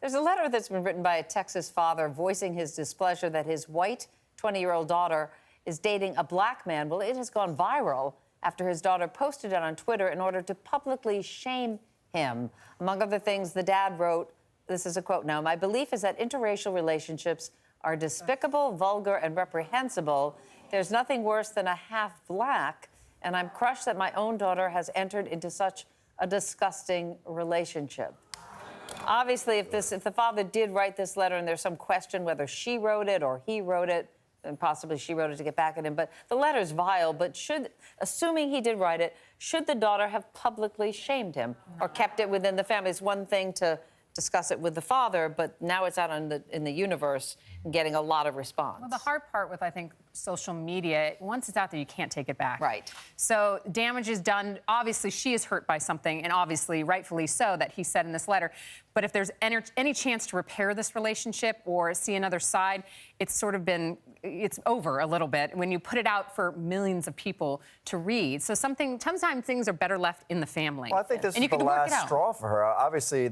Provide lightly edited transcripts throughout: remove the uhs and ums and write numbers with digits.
There's a letter that's been written by a Texas father voicing his displeasure that his white 20-year-old daughter is dating a black man. Well, it has gone viral after his daughter posted it on Twitter in order to publicly shame him. Among other things, the dad wrote, this is a quote now, "My belief is that interracial relationships are despicable, vulgar, and reprehensible. There's nothing worse than a half-black, and I'm crushed that my own daughter has entered into such a disgusting relationship." Obviously, if the father did write this letter and there's some question whether she wrote it or he wrote it, and possibly she wrote it to get back at him, but the letter's vile, but assuming he did write it, should the daughter have publicly shamed him or kept it within the family? It's one thing to discuss it with the father, but now it's out in the universe and getting a lot of response. Well, the hard part with, I think, social media, once it's out there, you can't take it back. Right. So damage is done. Obviously, she is hurt by something, and obviously, rightfully so, that he said in this letter. But if there's any chance to repair this relationship or see another side, it's over a little bit when you put it out for millions of people to read. So sometimes things are better left in the family. Well, I think this is the last straw for her. Obviously,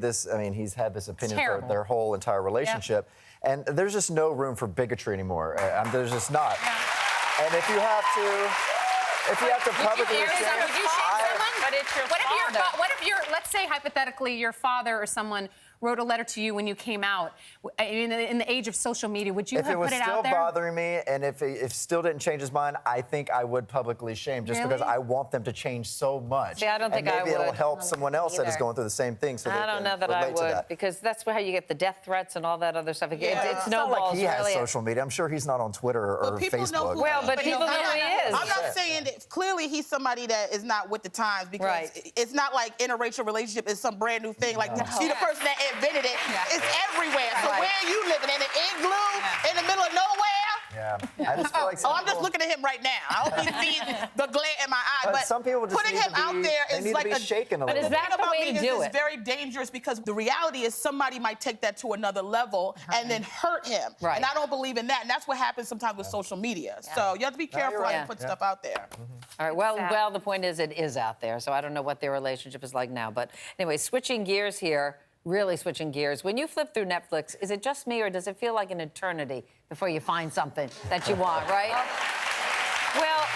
he's had this opinion for their whole entire relationship. Yeah. And there's just no room for bigotry anymore. There's just not. Yeah. And if you have to publicly shame someone? But it's your father. What if let's say hypothetically, your father or someone wrote a letter to you when you came out. In the age of social media, would you have put it out there? If it was still bothering me, and if it still didn't change his mind, I think I would publicly shame, just because I want them to change so much. See, I don't think I would. Maybe it'll help someone else that is going through the same thing, so I don't know that I would, because that's how you get the death threats and all that other stuff. It snowballs. Not like he has social media. I'm sure he's not on Twitter or Facebook. Well, but people know who he is. I'm not saying that clearly he's somebody that is not with the times, because it's not like interracial relationship is some brand new thing. Like, she the person that invented it. It's everywhere. So where are you living? In an igloo in the middle of nowhere? Yeah. I just feel like I'm just looking at him right now. I hope he sees the glare in my eye. But some people just putting him out there is like shaken a little bit. But is that the way to do it? It's very dangerous, because the reality is somebody might take that to another level and then hurt him. Right. And I don't believe in that. And that's what happens sometimes with social media. So you have to be careful when you put stuff out there. All right. Well, the point is it is out there. So I don't know what their relationship is like now. But anyway, switching gears here. Really switching gears. When you flip through Netflix, is it just me, or does it feel like an eternity before you find something that you want, right? Well,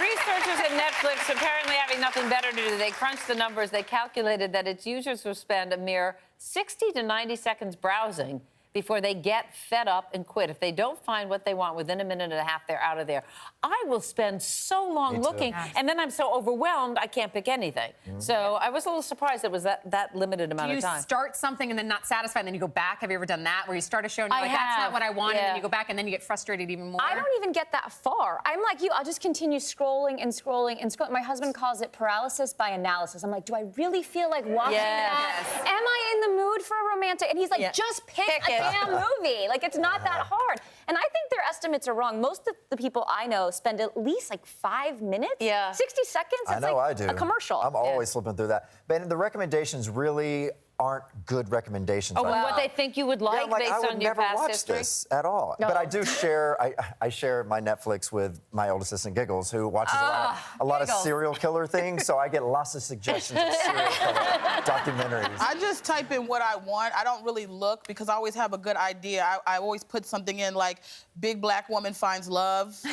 researchers at Netflix, apparently having nothing better to do, they crunched the numbers. They calculated that its users will spend a mere 60 to 90 seconds browsing before they get fed up and quit. If they don't find what they want within a minute and a half, they're out of there. I will spend so long looking, and then I'm so overwhelmed, I can't pick anything. So I was a little surprised it was that limited amount of time. Do you start something and then not satisfied, and then you go back? Have you ever done that, where you start a show and you're like, that's not what I wanted, and then you go back and then you get frustrated even more? I don't even get that far. I'm like you, I'll just continue scrolling and scrolling and scrolling. My husband calls it paralysis by analysis. I'm like, do I really feel like watching that? Am I in the mood for a romantic? And he's like, just pick a damn movie. Like, it's not that hard. And I think their estimates are wrong. Most of the people I know spend at least like 5 minutes. 60 seconds. It's I do. A commercial. I'm always flipping through that. But the recommendations really aren't good recommendations. Oh, what they think you would like based on your past history? I would never watch this at all. No. But I do share, I share my Netflix with my oldest assistant, Giggles, who watches a lot of serial killer things, so I get lots of suggestions of serial killer documentaries. I just type in what I want. I don't really look, because I always have a good idea. I always put something in like, big black woman finds love. I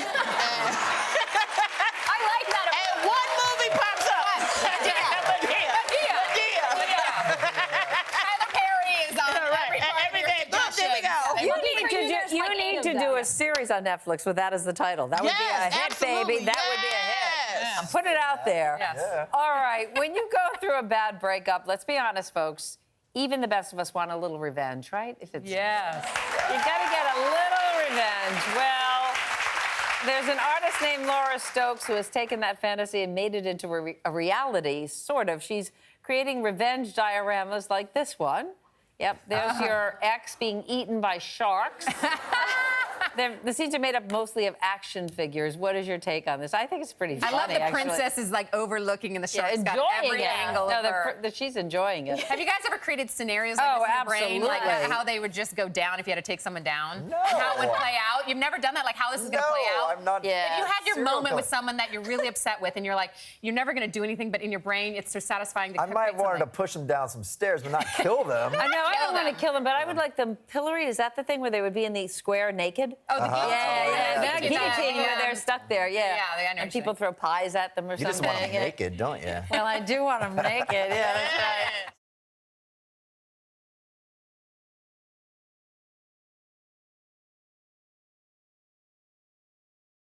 like that. And one movie pops up. You need to do a series on Netflix with that as the title. That would be a hit, baby. That would be a hit. I'll put it out there. All right. When you go through a bad breakup, let's be honest, folks, even the best of us want a little revenge, right? If it's you got to get a little revenge. Well, there's an artist named Laura Stokes who has taken that fantasy and made it into a reality, sort of. She's creating revenge dioramas like this one. Yep, there's your ex being eaten by sharks. The scenes are made up mostly of action figures. What is your take on this? I think it's pretty funny. I love the actually. princess is like overlooking, and the shark's got every angle of her. She's enjoying it. Have you guys ever created scenarios like this in your brain, like how they would just go down if you had to take someone down? No. And how it would play out? You've never done that, like how this is going to play out? I'm not. Yeah. If you had your moment with someone that you're really upset with, and you're like, you're never going to do anything, but in your brain, it's so satisfying to I might have wanted to push them down some stairs, but not kill them. I know, I don't want to kill them, but I would like them pillory. Is that the thing where they would be in the square naked? Oh, the guillotine. Yeah, the guillotine where they're stuck there, yeah. Yeah, I know. And people throw pies at them or You something. just want them naked, don't you? Well, I do want them naked, yeah, that's right.